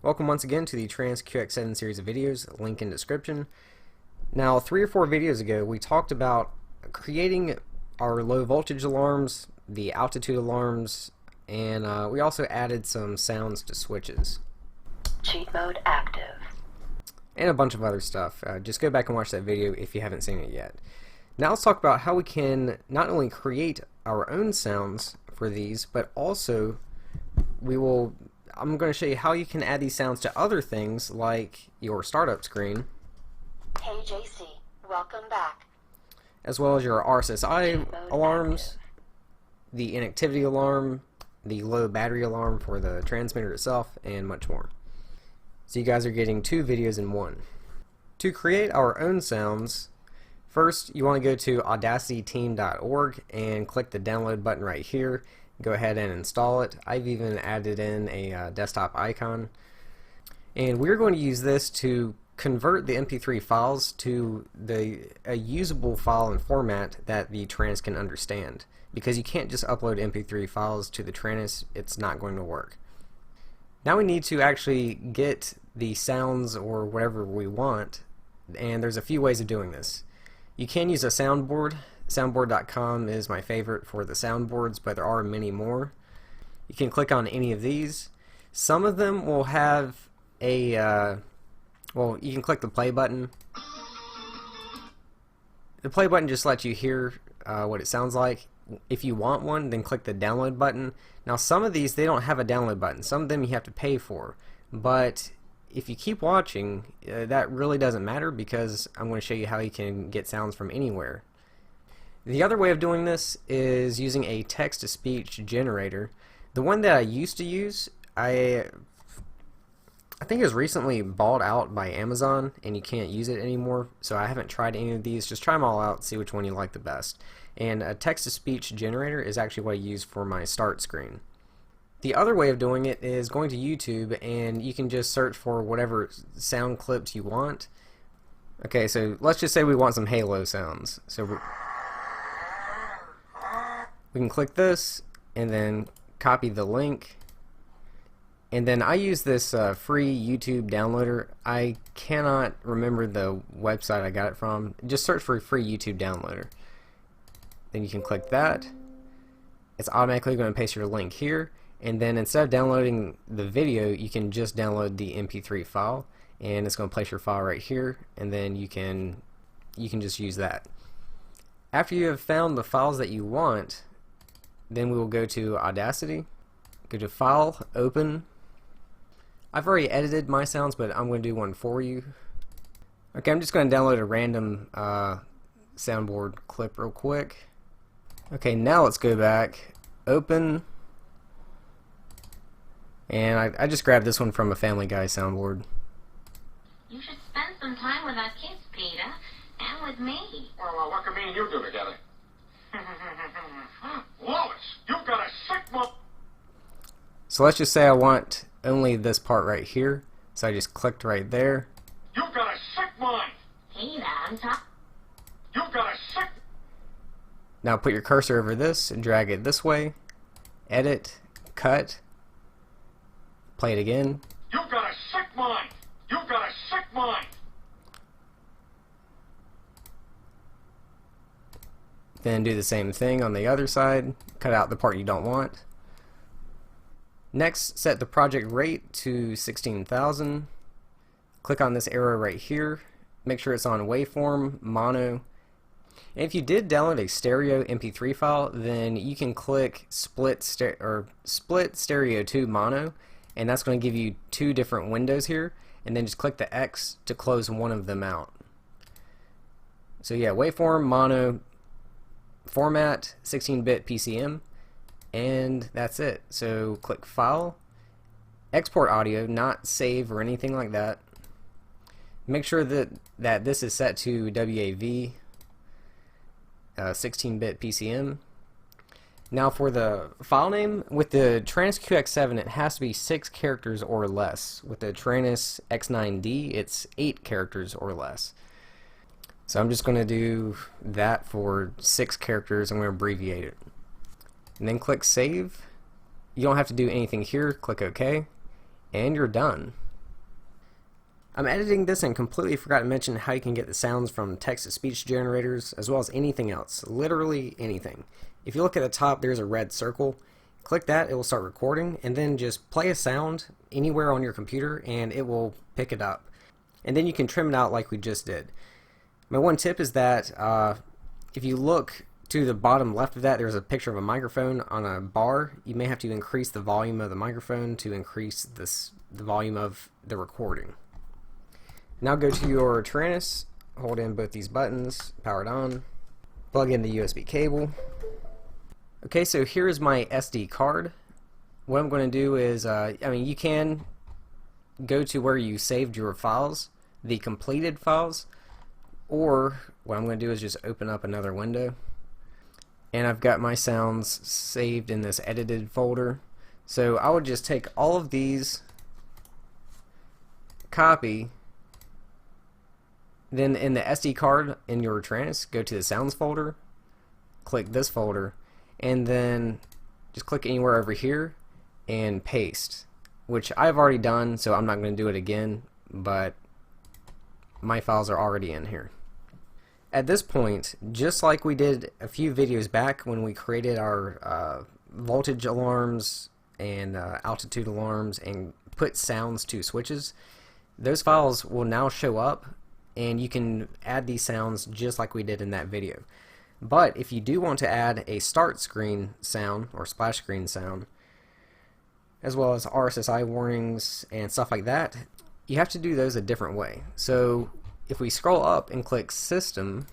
Welcome once again to the Taranis Q X7 series of videos, link in description. Now 3 or 4 videos ago we talked about creating our low voltage alarms, the altitude alarms, and we also added some sounds to switches. Cheat mode active. And a bunch of other stuff. Just go back and watch that video if you haven't seen it yet. Now let's talk about how we can not only create our own sounds for these, but also I'm going to show you how you can add these sounds to other things like your startup screen. Hey JC, welcome back. As well as your RSSI alarms, the inactivity alarm, the low battery alarm for the transmitter itself, and much more. So you guys are getting 2 videos in one. To create our own sounds, first you want to go to audacityteam.org and click the download button right here. Go ahead and install it. I've even added in a desktop icon. And we're going to use this to convert the MP3 files to a usable file and format that the Taranis can understand. Because you can't just upload MP3 files to the Taranis, it's not going to work. Now we need to actually get the sounds or whatever we want, and there's a few ways of doing this. You can use a soundboard. Soundboard.com is my favorite for the soundboards, but there are many more. You can click on any of these. Some of them will have a, well, you can click the play button. The play button just lets you hear what it sounds like. If you want one, then click the download button. Now some of these, they don't have a download button. Some of them you have to pay for. But if you keep watching, that really doesn't matter because I'm going to show you how you can get sounds from anywhere. The other way of doing this is using a text-to-speech generator. The one that I used to use, I think it was recently bought out by Amazon and you can't use it anymore, so I haven't tried any of these. Just try them all out, see which one you like the best. And a text-to-speech generator is actually what I use for my start screen. The other way of doing it is going to YouTube and you can just search for whatever sound clips you want. Okay, so let's just say we want some Halo sounds. So we can click this and then copy the link, and then I use this free YouTube downloader. I cannot remember the website I got it from. Just search for free YouTube downloader. Then you can click that. It's automatically going to paste your link here, and then instead of downloading the video, you can just download the MP3 file, and it's going to place your file right here, and then you can just use that. After you have found the files that you want, then we will go to Audacity, go to File, Open. I've already edited my sounds, but I'm going to do one for you. Okay, I'm just going to download a random soundboard clip real quick. Okay, now let's go back, Open, and I just grabbed this one from a Family Guy soundboard. You should spend some time with our kids, Peter, and with me. Well, what can me and you do together? Lois, you've got a sick mom. So let's just say I want only this part right here. So I just clicked right there. You've got a sick mind. Peter, I'm talking. You've got a sick. Now put your cursor over this and drag it this way. Edit, cut, play it again. You've got a sick mind. You've got a sick mind. Then do the same thing on the other side. Cut out the part you don't want. Next, set the project rate to 16,000. Click on this arrow right here. Make sure it's on waveform, mono. And if you did download a stereo MP3 file, then you can click split stereo to mono, and that's going to give you 2 different windows here. And then just click the X to close one of them out. So yeah, waveform, mono, format, 16-bit PCM, and that's it. So click File, Export Audio, not Save or anything like that. Make sure that this is set to WAV, 16-bit PCM. Now for the file name, with the Taranis Q X7 it has to be 6 characters or less. With the Taranis X9D it's 8 characters or less. So I'm just going to do that for 6 characters. I'm going to abbreviate it. And then click Save. You don't have to do anything here. Click OK. And you're done. I'm editing this and completely forgot to mention how you can get the sounds from text-to-speech generators as well as anything else, literally anything. If you look at the top, there's a red circle. Click that, it will start recording, and then just play a sound anywhere on your computer and it will pick it up. And then you can trim it out like we just did. My one tip is that if you look to the bottom left of that, there's a picture of a microphone on a bar. You may have to increase the volume of the microphone to increase the volume of the recording. Now go to your Taranis, hold in both these buttons, power it on, plug in the USB cable. Okay, so here's my SD card. What I'm going to do is, you can go to where you saved your files, the completed files, or what I'm going to do is just open up another window. And I've got my sounds saved in this edited folder. So I would just take all of these, copy, then in the SD card in your Taranis, go to the sounds folder, click this folder, and then just click anywhere over here and paste, which I've already done, so I'm not going to do it again, but my files are already in here. At this point, just like we did a few videos back when we created our voltage alarms and altitude alarms and put sounds to switches, those files will now show up and you can add these sounds just like we did in that video. But if you do want to add a start screen sound or splash screen sound, as well as RSSI warnings and stuff like that, you have to do those a different way. So if we scroll up and click System,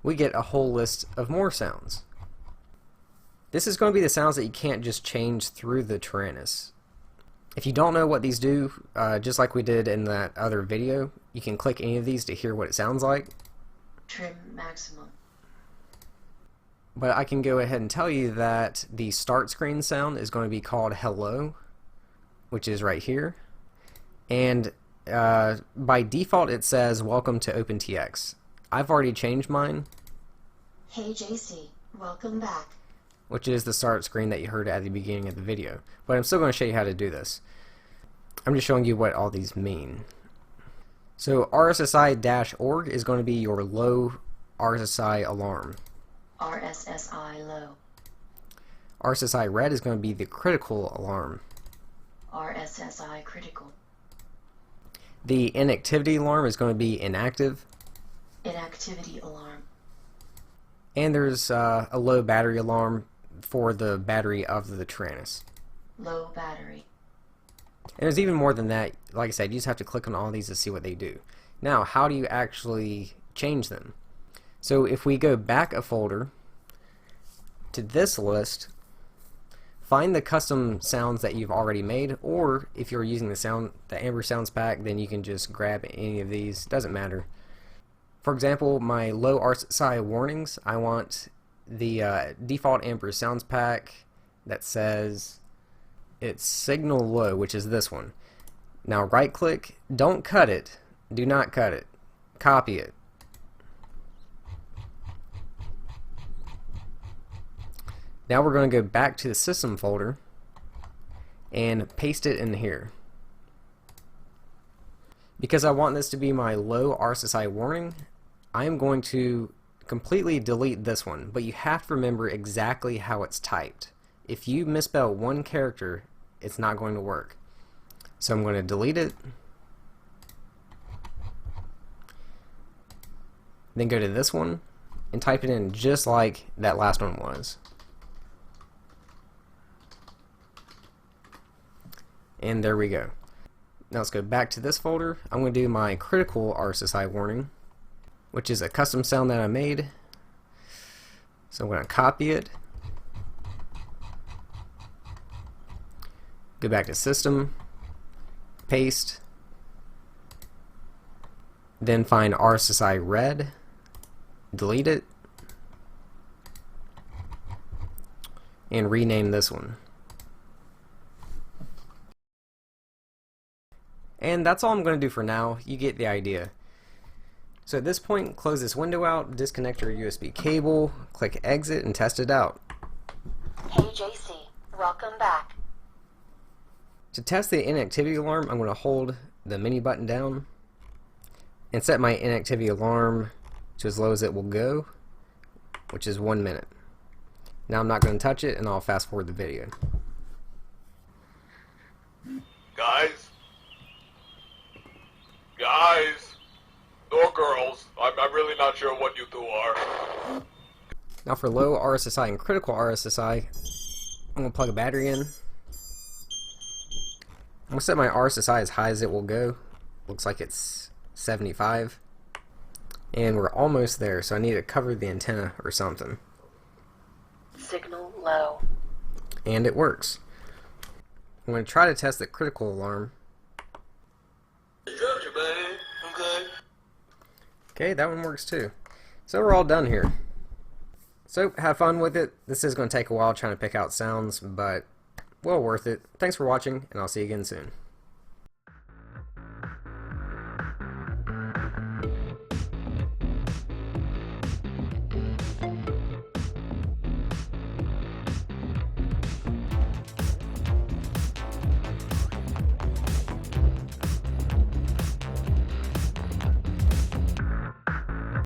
we get a whole list of more sounds. This is going to be the sounds that you can't just change through the Taranis. If you don't know what these do, just like we did in that other video, you can click any of these to hear what it sounds like. Trim maximum. But I can go ahead and tell you that the start screen sound is going to be called Hello, which is right here. And by default it says Welcome to OpenTX. I've already changed mine. Hey JC, welcome back. Which is the start screen that you heard at the beginning of the video. But I'm still going to show you how to do this. I'm just showing you what all these mean. So RSSI-org is going to be your low RSSI alarm. RSSI low. RSSI red is going to be the critical alarm. RSSI critical. The inactivity alarm is going to be inactive. Inactivity alarm. And there's a low battery alarm for the battery of the Taranis. Low battery. And there's even more than that. Like I said, you just have to click on all these to see what they do. Now, how do you actually change them? So if we go back a folder to this list, find the custom sounds that you've already made, or if you're using the Amber Sounds pack, then you can just grab any of these. Doesn't matter. For example, my low RSSI warnings, I want the default Amber Sounds pack that says it's signal low, which is this one. Now right click, don't cut it, do not cut it, copy it. Now we're going to go back to the system folder and paste it in here. Because I want this to be my low RSSI warning, I am going to completely delete this one, but you have to remember exactly how it's typed. If you misspell one character, it's not going to work. So I'm going to delete it, then go to this one and type it in just like that last one was. And there we go. Now let's go back to this folder. I'm going to do my critical RSSI warning, which is a custom sound that I made. So I'm going to copy it, go back to system, paste, then find RSSI red, delete it, and rename this one. And that's all I'm going to do for now. You get the idea. So at this point, close this window out, disconnect your USB cable, click exit, and test it out. Hey JC, welcome back. To test the inactivity alarm, I'm going to hold the mini button down and set my inactivity alarm to as low as it will go, which is 1 minute. Now I'm not going to touch it, and I'll fast forward the video. Guys? Or girls, I'm really not sure what you two are. Now for low RSSI and critical RSSI, I'm going to plug a battery in. I'm going to set my RSSI as high as it will go. Looks like it's 75. And we're almost there, so I need to cover the antenna or something. Signal low. And it works. I'm going to try to test the critical alarm. Okay, that one works too. So we're all done here. So have fun with it. This is going to take a while trying to pick out sounds, but well worth it. Thanks for watching, and I'll see you again soon.